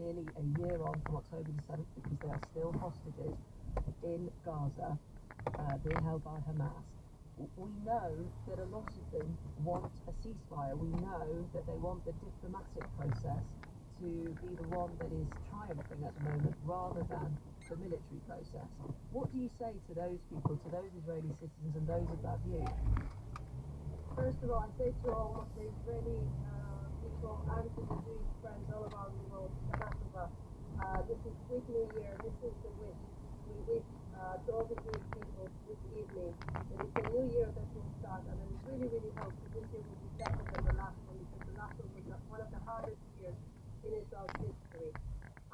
nearly a year on from October the 7th because they are still hostages in Gaza, being held by Hamas. We know that a lot of them want a ceasefire. We know that they want the diplomatic process to be the one that is triumphing at the moment rather than the military process. What do you say to those people, to those Israeli citizens and those of that view? First of all, I say to all of the Israeli people and to the Jewish friends all around the world, this is Sweet New Year. This is the wish we wish to all the Jewish people this evening. That it's a new year that will start, and I really, really hope that this year will be better than the last one, because the last one was one of the hardest years in Israel's history.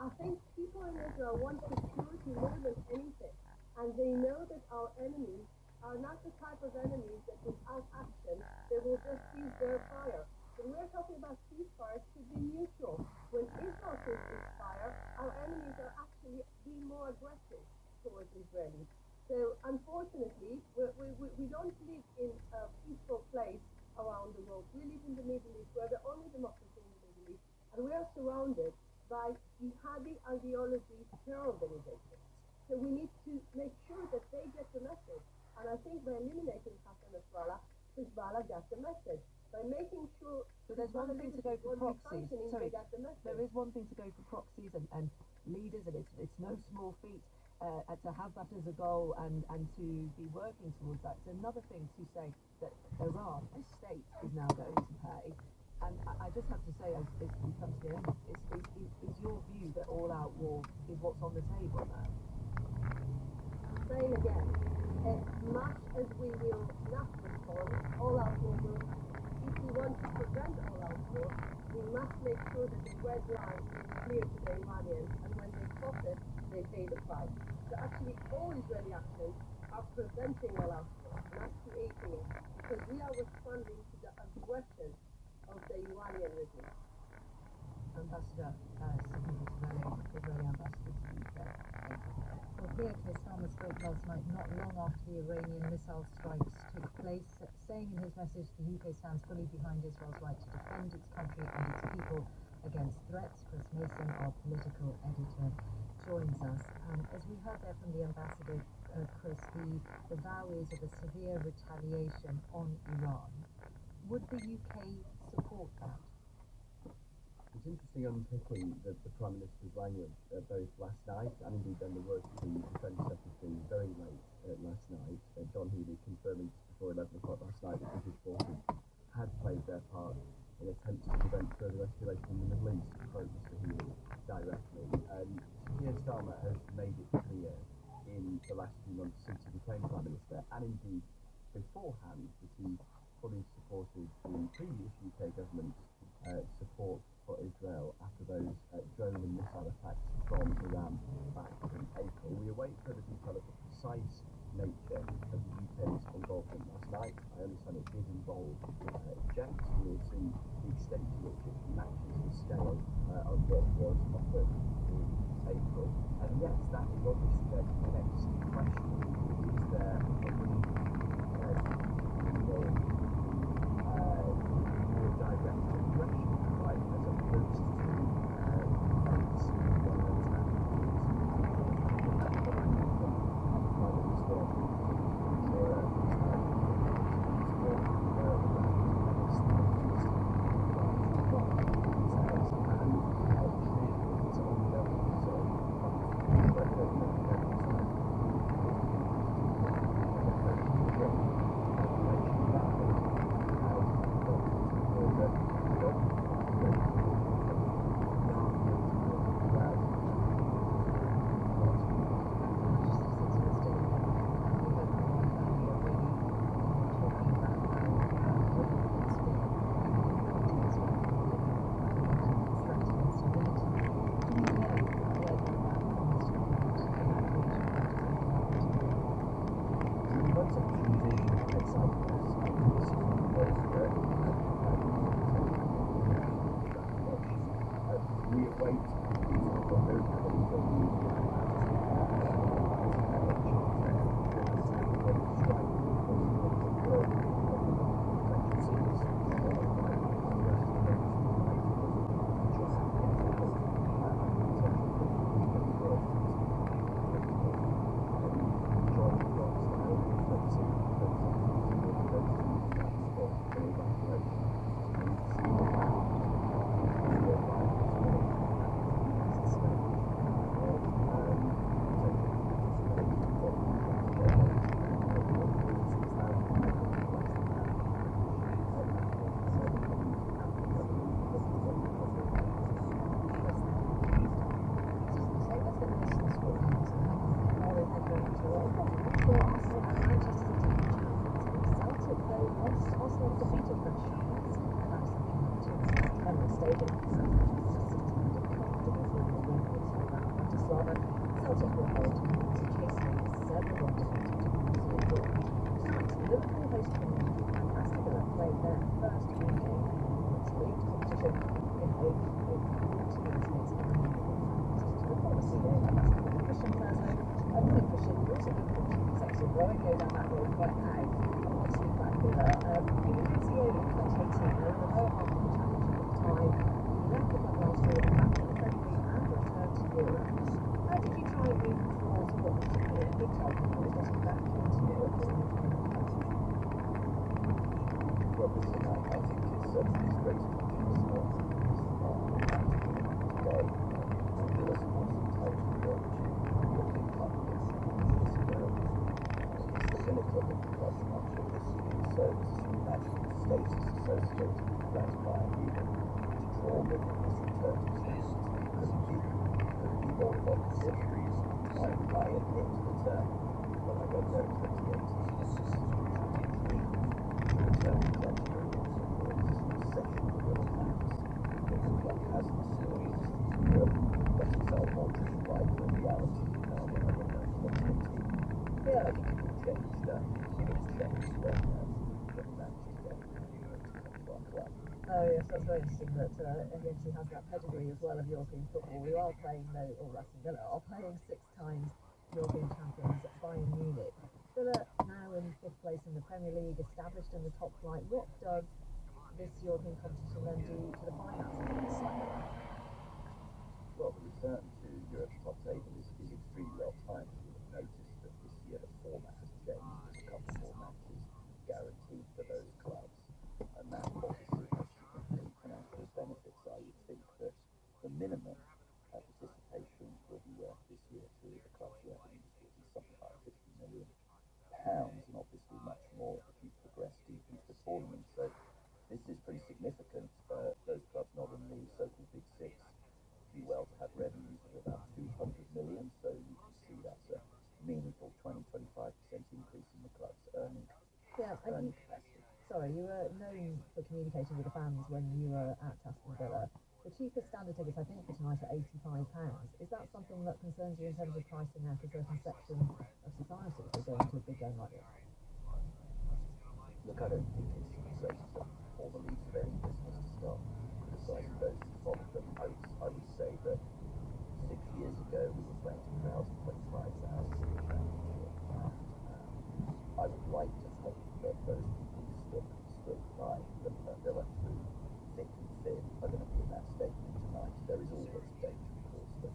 I think people in Israel want security more than anything, and they know that our enemies are not the type of enemies that without action, they will just cease their fire. When we're talking about ceasefire, it should be mutual. When Israel says ceasefire, our enemies are actually being more aggressive towards Israelis. So unfortunately, we don't live in a peaceful place around the world. We live in the Middle East. We're the only democracy in the Middle East, and we are surrounded by jihadi ideology terror organizations. So we need to make sure that they get the message. And I think by eliminating Hassan Nasrallah, Hezbollah got the message. By making sure... But there's one thing to go for proxies. Sorry, there is one thing to go for proxies and leaders, and it's no small feat to have that as a goal and to be working towards that. It's another thing to say that Iran, a state, is now going to pay. And I just have to say, as we come to the end, is your view that all-out war is what's on the table now? I'm saying again, as much as we will not respond, all-out war will. If we want to prevent all-out war, we must make sure that the red line is clear to the Iranians, and when they cross it, they pay the price. So actually, all Israeli actions are preventing all-out war, not creating it, because we are responding to the aggression of the Iranian regime. Ambassador Israeli ambassador to the UK. Well, Keir Starmer spoke last night, not long after the Iranian missile strikes took place, saying in his message the UK stands fully behind Israel's right to defend its country and its people against threats. Chris Mason, our political editor, joins us. As we heard there from the ambassador, Chris, the vow is of a severe retaliation on Iran. Would the UK support that? It's interesting unpicking the Prime Minister's language both last night and indeed then the words of the Defence Secretary very late last night. John Healey confirming just before 11 o'clock last night that British forces had played their part in attempts to prevent further escalation in the Middle East, to quote Mr Healey directly. Keir Starmer has made it clear in the last few months since he became Prime Minister, and indeed beforehand, that he fully supported the previous UK government's support for Israel after those drone and missile attacks from Iran back in April. We await further detail of the precise nature of the UK's involvement last night. I understand it did involve jets. We will see the extent to which it matches the scale of what was offered in April. And yes, that is obviously the next question. Is there a need more direct aggression, right, as opposed to defense when an attack rather, Celtic were held to chasing several undefeated teams in Europe. Tonight, Liverpool host Coventry and Aston Villa play their first home game in the Women's League competition in a 48-minute to the former CEO of Aston Villa, Christian Thursday. Morning, Christian. You also have coached executive role, go down that road quite now. Obviously, back Villa, you were the CEO in 2018, they were the lower half of the championship at the time. You left the club last year, back to the Premier League and returned to Europe. How did you try and move towards what was a big target for getting back into Europe in the Well, listen, I think it's great to be today. Villa supports the title of the European Cup against it's the pinnacle of the club's much of this year, so it's a natural status associated with the grand Bayern Munich to draw with this return to seasons. Could be more evocative. I admit that when I went there in 2018, this was a dream to return to January also was a session of Villa fans. The club has the skills to let itself more driven by the reality now when I went there in 2018. Yeah. I think it will change that. It will change when managers get to our club. Oh yes, that's very interesting that he obviously has that pedigree as well of European football. We are playing, though, or Aston Villa are playing 6 times European champions Bayern Munich. Villa now in 5th place in the Premier League, established in the top flight. What does this European competition then do to the finances? Well, the return to Europe's top table is extremely well timed. You'll have noticed that this year the format has changed. There's a couple more matches guaranteed for those clubs, and that obviously has significant financial benefits. I would think that the minimum participation will be worth this year to the club's revenues will be something like £50 million, and obviously much more if you progress deep into the tournament. So this is pretty significant. Those clubs not in the so-called Big Six do well to have revenues of about 200 million, so you can see that's a meaningful 20-25% increase in the club's earning capacity. Sorry, you were known for communicating with the fans when you were at Aston Villa. The cheapest standard tickets, I think, for tonight are £85. Is that something that concerns you in terms of pricing out a certain section of society if you're going to a big game like this? Look, I don't think it's safe to all the leads of any business to start criticising those who follow them. I would say that 6 years ago we were playing to crowds of 25,000 in the championship. I would like to hope that those people stood by Villa through thick and thin are going to be in that statement tonight. There is always a danger, of course, that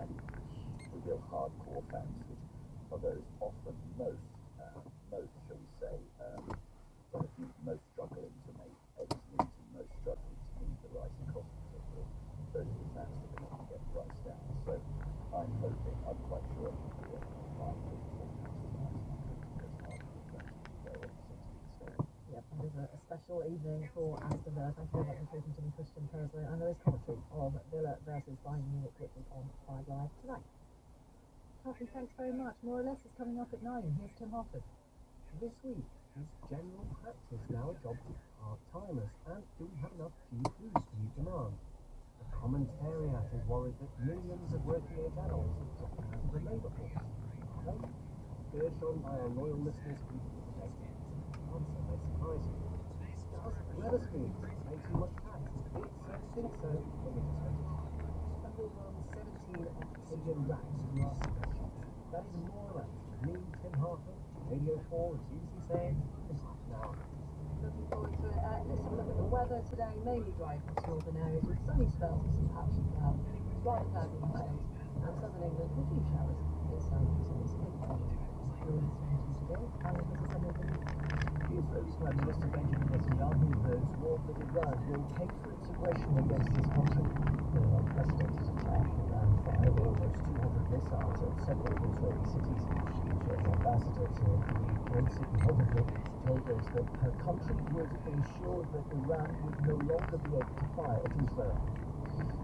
the real hardcore fans, which are those often most, shall we say, most struggling to make ends meet and most struggling to meet the rising cost of football, those are the fans that are going to get priced down. So I'm hoping, I'm quite sure it will be a fine performance tonight, and I'm hoping those hardcore fans will be well represented in the stadium. Yep, and there's a special evening for Aston Villa. Thank you very much for talking to me, Christian Thursday. And there is commentary of Villa versus Bayern Munich, which is on 5 Live tonight. Kathy, thanks very much. More or less is coming up at 9. Here's Tim Harford. This week is general practice now a job for part-timers, and do we have enough GPs to meet demand? The commentariat is worried that millions of working-age adults are dropping out of the labour force. Well, urged on by our loyal listeners, we will debate. The answer may surprise you. Does Wetherspoons pay too much tax? It says think so, but we just wait. And we'll run 17 Octavian Rats through our special. That is more or less me, Tim Harford, Radio 4 is usually saying it's half an hour. Looking forward to it. Let's have a look at the weather today. Mainly dry across northern areas with sunny spells and some patchy clouds. Slight clouds in Wales and southern England with a few showers. It's sunny today. You're listening to today. And this is some of the Israel's Prime Minister Benjamin Netanyahu urged war that Iran will pay for its aggression against this country. The unprecedented attack Iran fired almost 200 missiles at several Israeli cities. Israel's ambassador to the UN city Hogaton told us that her country would ensure that Iran would no longer be able to fire at Israel.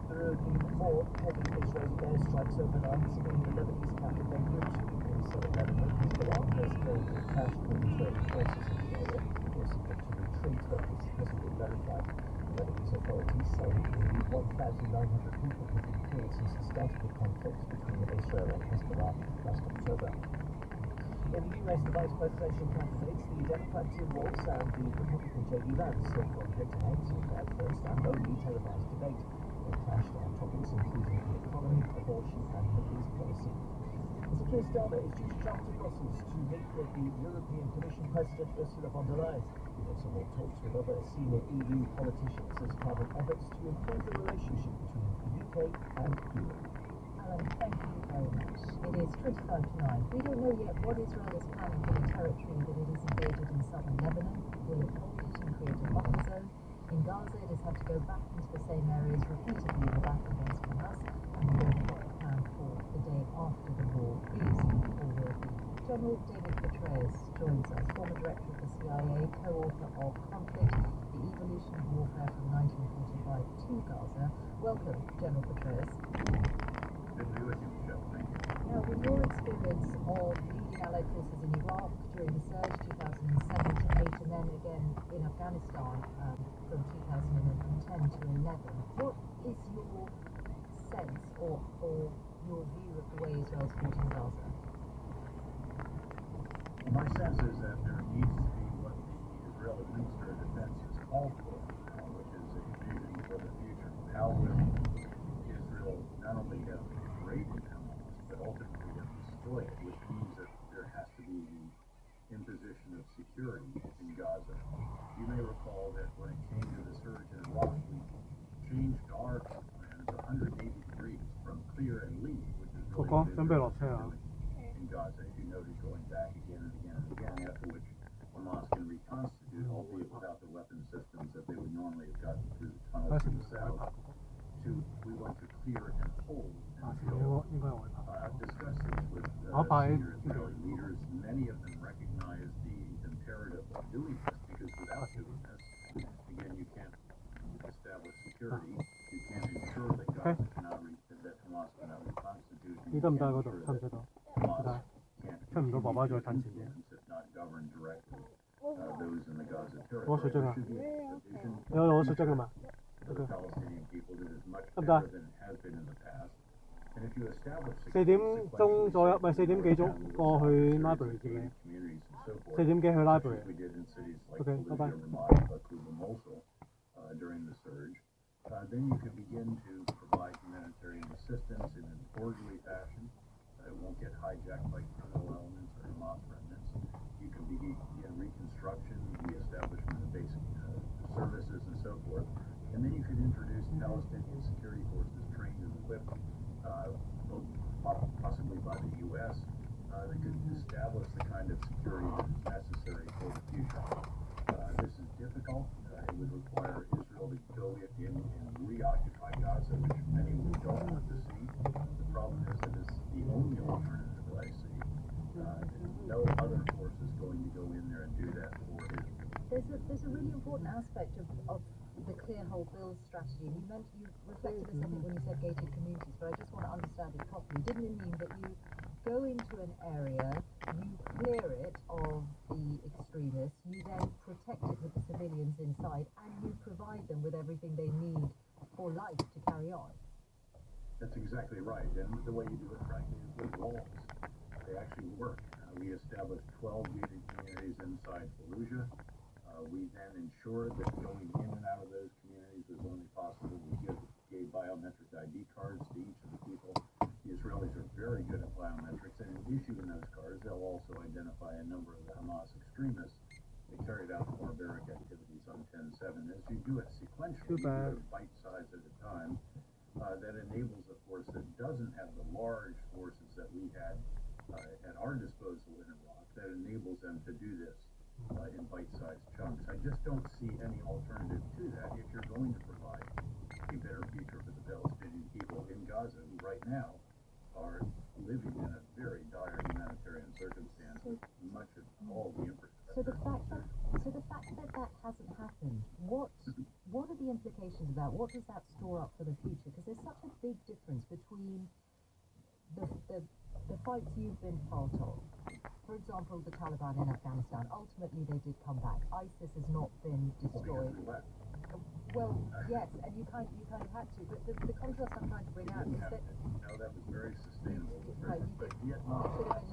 There have been more heavy Israeli airstrikes overnight in the Lebanese capital Beirut. In southern Lebanon, Hezbollah has claimed it crashed with Israeli forces in the area. It was subject to retreat, but this hasn't been verified. Lebanese authorities say nearly 1,900 people have been killed since the start of the conflict between the Australia in Hezbollah last October. In the US, the vice presidential candidates, the Democrat Tim Walz and the Republican J.D. Vance, have gone head-to-head in their first and only televised debate. They clashed on topics including the economy, abortion and police policy. As Keir Starmer is due to travel to Brussels to meet with the European Commission President Ursula von der Leyen. He also will talks with other senior EU politicians as part of efforts to improve the relationship between the UK and Europe. Alan, thank you very much. It is 25 to 9. We don't know yet what Israel is planning for the territory that it has invaded in southern Lebanon. Will it hold it and create a buffer zone? In Gaza, it has had to go back into the same areas repeatedly in the battle against Hamas, and we don't know what the plan for the day after the war is or will be. General David Petraeus joins us, former director of the CIA, co-author of Conflict, The Evolution of Warfare from 1945 to Gaza. Welcome, General Petraeus. Good to be with you, Michelle. Thank you. Now, with your experience of leading Allied forces in Iraq during the surge 2007 to 8 and then again in Afghanistan from 2010 to 11, what is your sense or your view of the way Israel's fought in Gaza? My sense is that there needs to be what the Israeli Minister of Defense has called for, which is a vision for the future. How will Israel not only have created Hamas, but ultimately have destroyed it, which means that there has to be the imposition of security in Gaza. You may recall that when it came to the surge in Iraq, we changed our plans 180 degrees from clear and leave, which is really what Israel is doing in Gaza, as you noted, going back again and again and again, after which Hamas can reconstitute, albeit without the weapon systems that they would normally have gotten through the tunnels in the south. We want to clear and hold until discuss this with senior Israeli leaders. Many of them recognize the imperative of doing this, because without doing this, again, you can't establish security. You can't ensure that Gaza cannot that Hamas cannot reconstitute. And you can't ensure that Hamas can't continue to influence, if not govern directly, those in the Gaza territory. There should be a vision for the Palestinian people that is much better than it has been in the past. And if you establish 4點鐘左右，唔係4點幾鐘過去 library 嘅。4點幾去 library。Okay, bye bye. During the surge, then you can begin to provide humanitarian assistance in an orderly fashion. It won't get hijacked by criminal elements or Hamas remnants. You can begin reconstruction, the establishment of basic services and so forth. And then you could introduce Palestinian security forces trained and equipped, possibly by the U.S., that could establish the kind of security that is necessary for the future. This is difficult. It would require Israel to go in and reoccupy Gaza, which many don't want to see. The problem is that it's the only alternative that I see. No other force is going to go in there and do that for Israel. There's a really important aspect of the clear hold build strategy. You reflected this, I think, when you said gated communities, but I just want to understand it properly. Didn't it mean that you go into an area, you clear it of the extremists, you then protect it with the civilians inside, and you provide them with everything they need for life to carry on? That's exactly right. And the way you do it, frankly, is with walls. They actually work. We established 12 gated communities inside Fallujah. We then ensured that going in and out of those communities was only possible. We gave biometric ID cards to each of the people. The Israelis are very good at biometrics, and in issuing those cards, they'll also identify a number of the Hamas extremists that carried out barbaric activities on 10/7. As you do it sequentially, you do it bite-size at a time. That enables a force that doesn't have the large forces that we had at our disposal in Iraq, that enables them to do this in bite-sized chunks. I just don't see any alternative to that if you're going to provide a better future for the Palestinian people in Gaza, who right now are living in a very dire humanitarian circumstance with much of all the infrastructure. So the fact that hasn't happened, what are the implications of that? What does that store up for the future? Because there's such a big difference between the fights you've been part of. For example, the Taliban in Afghanistan, ultimately they did come back. ISIS has not been destroyed. Well, yes, and you kind of had to, but the contrast I'm trying to bring out is that No, that was very sustainable. right, But there Vietnam, should have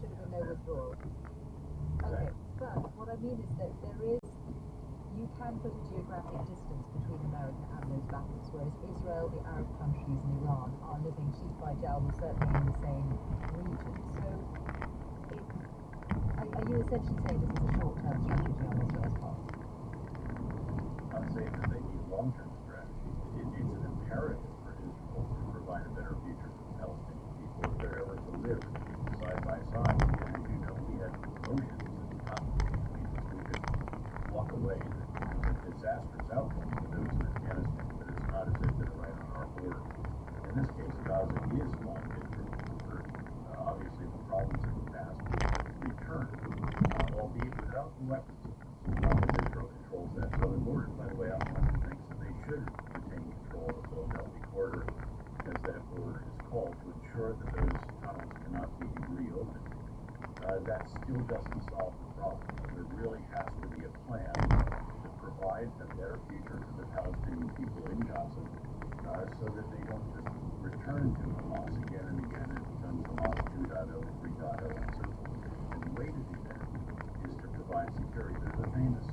been no withdrawal. Okay, but what I mean is that you can put a geographic distance between America and those battles, whereas Israel, the Arab countries, and Iran are living cheek by jowl, certainly in the same region. So, are you essentially saying this is a short-term strategy on Israel's part? I'm saying that they need long-term strategy. It's an imperative for Israel to provide a better future for the Palestinian people if they're ever to live side by side. And as you know, we had oceans at the top. We could walk away. It's a disastrous outcome for those in Afghanistan, but it's not as if they're right on our border. In this case, Gaza is long-term for obviously the problems of the past return, albeit without the weapons. Israel controls that southern border. By the way, I'm one who thinks that they should retain control of the Philadelphia corridor, as that border is called, to ensure that those tunnels cannot be reopened. That still doesn't solve the problem. There really has to be a plan to provide a better future for the Palestinian people in Gaza, so that they don't just return to Hamas again and again. It becomes Hamas 2.0, 3.0, and so forth. And the way to do that is to provide security. There's a famous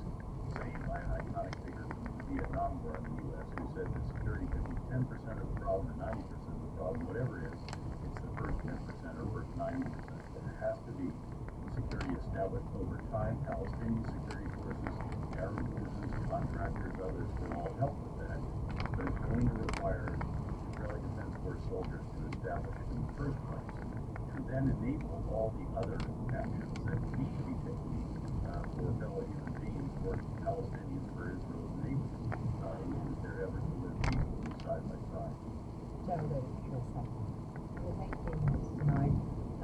saying by an iconic figure from the Vietnam War in the U.S. who said that security can be 10% of the problem or 90% of the problem, whatever it is. It's the first 10% or first 90%. There has to be security established over time. Palestinian security forces, Arab forces, contractors, others can all help with that. But it's going to require Israeli Defense Force soldiers to establish it in the first place, to then enable all the other actions that need to be taken for fellow human beings, for Palestinians, for Israel's neighbors, if they're ever to live peacefully side by side. General David, yes, thank you. With 18 minutes tonight,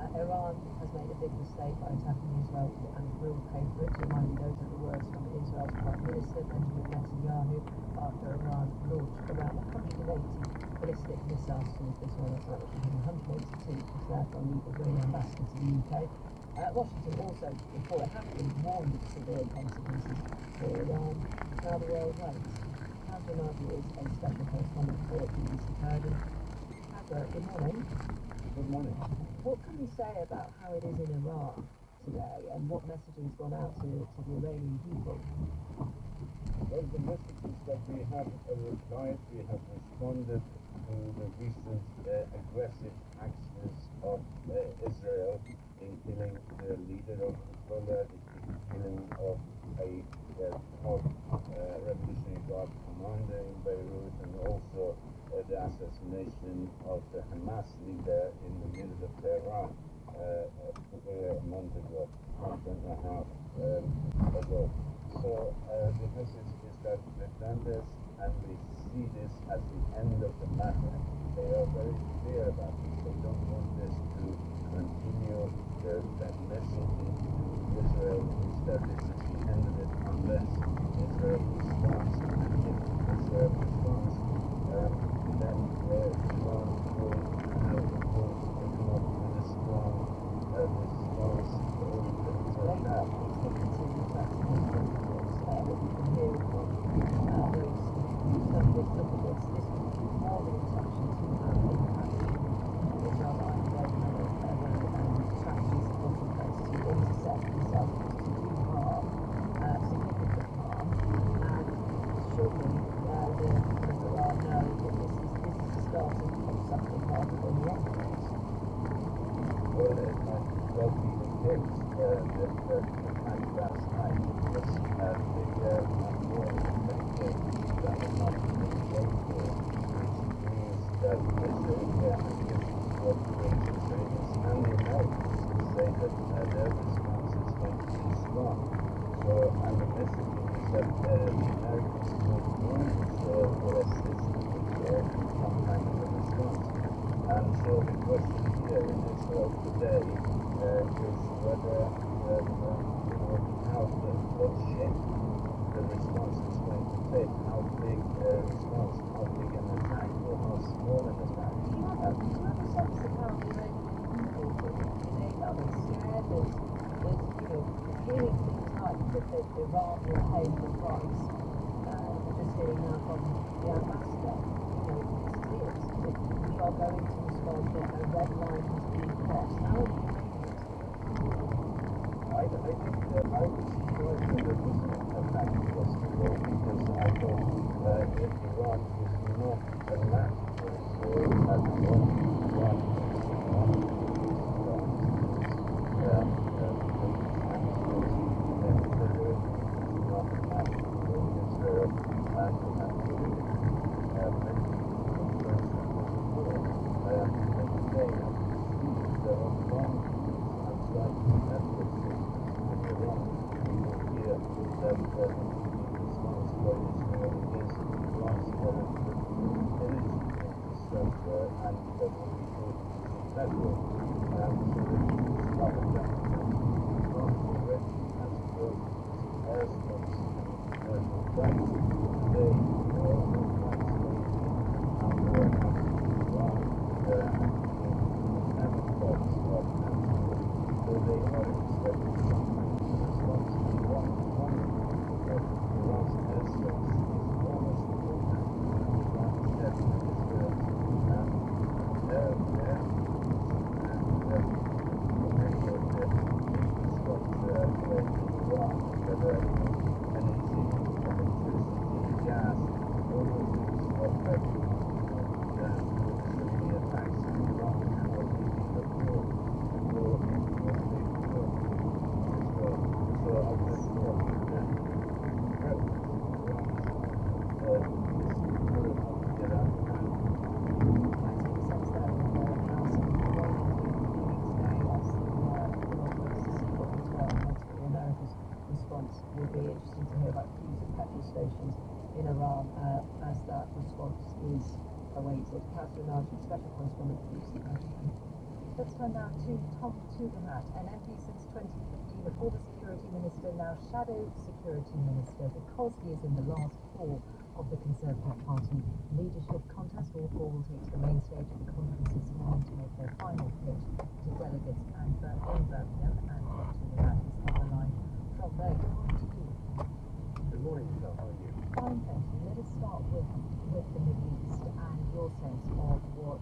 Iran has made a big mistake by attacking Israel and will pay for it. Reminding those of the words from Israel's Prime Minister Benjamin Netanyahu after Iran launched around 180 ballistic missiles towards Israel. That's right, 182 was there from the Israeli ambassador to the UK. Washington also, before it happened, warned of severe consequences for Iran. Now the world waits. Hazra Nadi is a special correspondent for BBC Kurdish. Hazra, good morning. Good morning. What can you say about how it is in Iran today and what messaging has gone out to the Iranian people? Well, the message is that we have replied, we have responded to the recent aggressive actions of Israel in killing the leader of Hezbollah, the killing of a top Revolutionary Guard commander in Beirut, and also the assassination of the Hamas leader in the middle of Tehran a month and a half ago. So the message is that we've done this and we see this as the end of the matter. They are very clear about this. They don't want this to continue. That messaging to Israel is that this is the end of it unless Israel responds. And if Israel responds, then Iran will come up with a strong response to that. Well, it might well be the case that the attack last night was more effective than the not being for, which means that Israel, and this is what brings Israelis and the Americans to say that their response is going to be strong. So, and the messaging is that the Americans will join Israel or assist Israel in some kind of a response. And so the question here in Israel today is whether, what shape the response is going to take, how big a response, how big an attack, or how small an attack. Do you have a sense of how the Iranian people are they scared? There's hearing things like that Iran will pay the price for just hearing now from the ambassador, it's clear, isn't it? We are going to respond that a red line has been crossed. How are the Iranians? I think I was surprised that there was an attack across the world because I thought Iran was not a match for Israel at one Will be interesting to hear about queues at petrol stations in Iran as that response is awaited. Catherine Archie, special correspondent for BBC. Let's turn now to Tom Tugendhat, an MP since 2015, a former security minister, now shadow security minister, because he is in the last four of the Conservative Party leadership contest. All four will take to the main stage of the conference this morning to make their final pitch to delegates in Birmingham, and Tom Tugendhat is on the line from there. Good morning to you. Good morning, Michelle. How are you? Fine, thank you. Let us start with the Middle East and your sense of what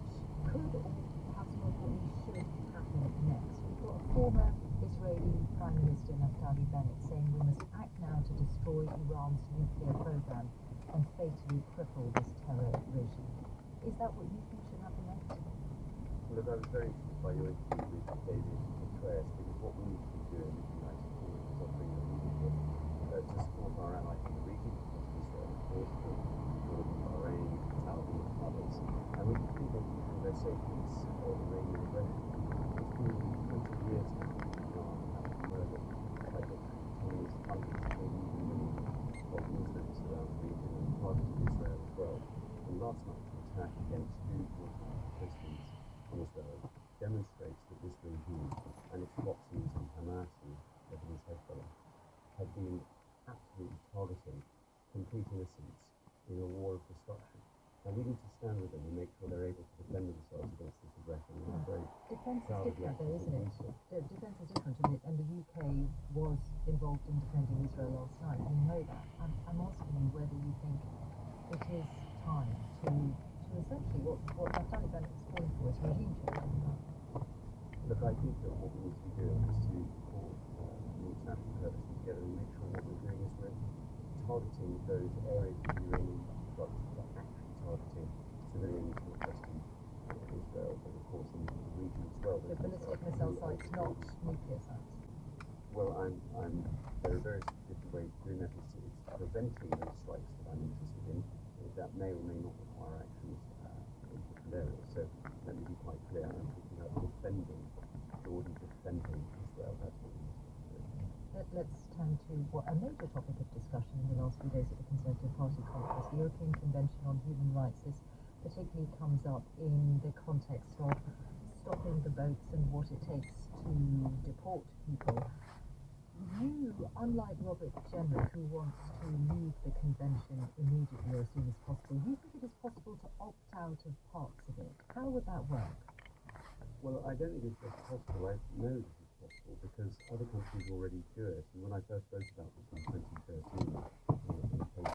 could or perhaps more importantly should happen next. We've got a former Israeli Prime Minister Naftali Bennett saying we must act now to destroy Iran's nuclear program and fatally cripple this terror regime. Is that what you think should happen next? Look, I was very interested by your interview with David Petraeus, because what we need to be doing is united forward is offering the leadership to support our allies in the region, Israel, of course, but Jordan, Bahrain, Saudi, and others. And we can think of let's say peace or Iranian aggression. It's been 20 years now Iran has murdered by tens, hundreds, maybe even millions of Muslims around the region and targeted Israel as well. And last night's attack against two Christians in Israel demonstrates that this regime and its proxies in Hamas and Lebanese Hezbollah have been absolutely targeting complete innocents in a war of destruction. And we need to stand with them and make sure they're able to defend themselves against this aggression. And I'm very Defence is proud of the different though, actions isn't that it? we took. The defence is different, and the UK was involved in defending Israel last night. We know that. I'm asking you whether you think it is time to essentially what Naftali Bennett is calling for is regime change. Look, I think that what we need to be doing is to pull the international coalition together and make sure what we're doing is we're targeting those areas of the Iranian infrastructure that are actually targeting civilians, not just in Israel, but of course in the region as well. The ballistic missile sites, not nuclear sites. Well, there are various different ways of doing that. It's preventing those strikes that I'm interested in. That may or may not require actions in different areas. So let me be quite clear. I'm talking about defending Jordan, defending Israel. That's what we need to do. Let's turn to a major topic of discussion in the last few days at the Conservative Party conference, the European Convention on Human Rights. This particularly comes up in the context of stopping the boats and what it takes to deport people. You, unlike Robert Jenrick, who wants to leave the convention immediately or as soon as possible, you think it is possible to opt out of parts of it. How would that work? Well, I don't think it's just possible. I know this is possible because other countries already do it. And when I first wrote about this in 2013,